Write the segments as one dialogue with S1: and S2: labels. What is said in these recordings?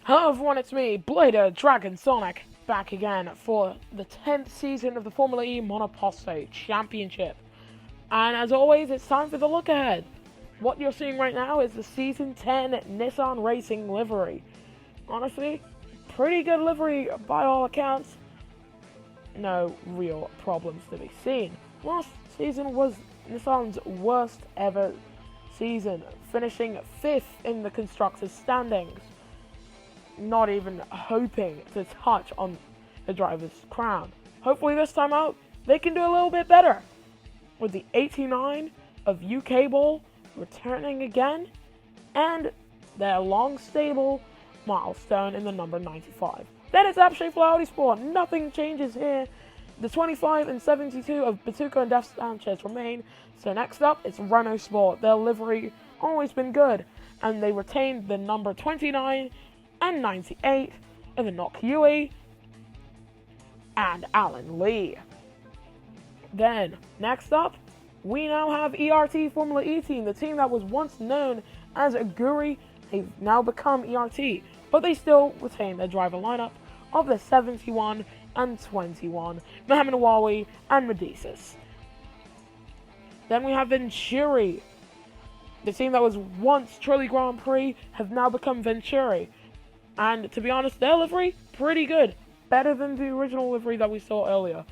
S1: Hello everyone, it's me, Blader Dragon Sonic, back again for the 10th season of the Formula E Monoposto Championship. And as always, it's time for the look ahead. What you're seeing right now is the Season 10 Nissan Racing livery. Honestly, pretty good livery by all accounts. No real problems to be seen. Last season was Nissan's worst ever season, finishing 5th in the Constructors' standings. Not even hoping to touch on the driver's crown. Hopefully this time out, they can do a little bit better. With the 89 of UK Ball returning again, and their long stable milestone in the number 95. Then it's actually Audi Sport. Nothing changes here. The 25 and 72 of Batuca and Def Sanchez remain. So next up, it's Renault Sport. Their livery always been good, and they retained the number 29 and 98 of Enoch Huey and Alan Lee. Then, next up, we now have ERT Formula E team, the team that was once known as Aguri. They've now become ERT, but they still retain their driver lineup of the 71 and 21, Mohamed Awawi and Medicis. Then we have Venturi. The team that was once Trulli Grand Prix have now become Venturi. And to be honest, their livery, pretty good. Better than the original livery that we saw earlier.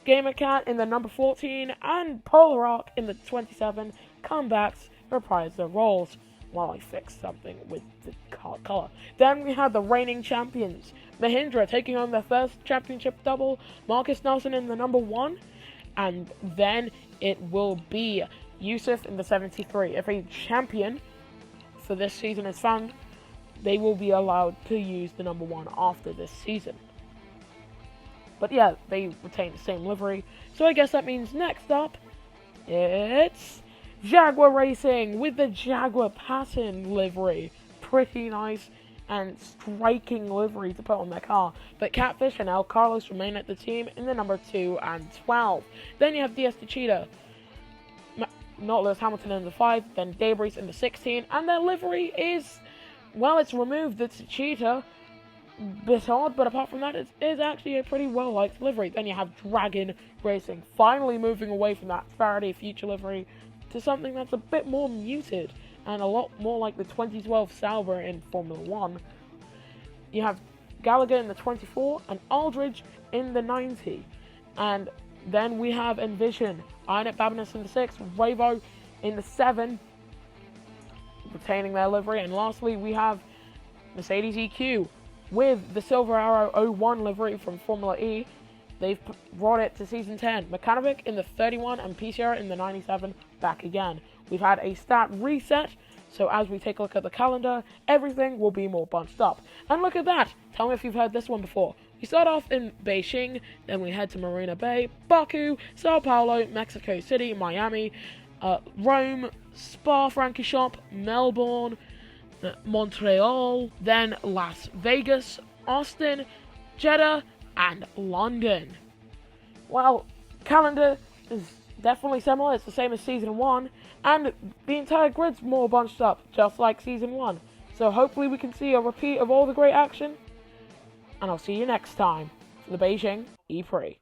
S1: Gamer Cat in the number 14 and Polar Rock in the 27 comebacks reprise their roles while I fix something with the car color. Then we have the reigning champions, Mahindra taking on their first championship double, Marcus Nelson in the number 1, and then it will be Yusuf in the 73. If a champion for this season is found, they will be allowed to use the number 1 after this season. But yeah, they retain the same livery. So I guess that means next up, it's Jaguar Racing with the Jaguar Pattern livery. Pretty nice and striking livery to put on their car. But Catfish and El Carlos remain at the team in the number 2 and 12. Then you have DS Techeetah, not Lewis Hamilton in the 5, then Debris in the 16, and their livery is, well, it's removed the Techeetah, bit odd, but apart from that, it is actually a pretty well-liked livery. Then you have Dragon Racing, finally moving away from that Faraday Future livery to something that's a bit more muted and a lot more like the 2012 Sauber in Formula 1. You have Gallagher in the 24 and Aldridge in the 90. And then we have Envision, Inet Babinus in the 6, Revo in the 7, retaining their livery. And lastly, we have Mercedes EQ with the Silver Arrow 01 livery from Formula E. They've brought it to Season 10. Mekanovic in the 31 and PCR in the 97 back again. We've had a stat reset, so as we take a look at the calendar, everything will be more bunched up. And look at that! Tell me if you've heard this one before. We start off in Beijing, then we head to Marina Bay, Baku, Sao Paulo, Mexico City, Miami, Rome, Spa-Francorchamps, Melbourne, Montreal, then Las Vegas, Austin, Jeddah, and London. Well, calendar is definitely similar. It's the same as Season 1, and the entire grid's more bunched up, just like Season 1. So hopefully we can see a repeat of all the great action, and I'll see you next time for the Beijing E-Prix.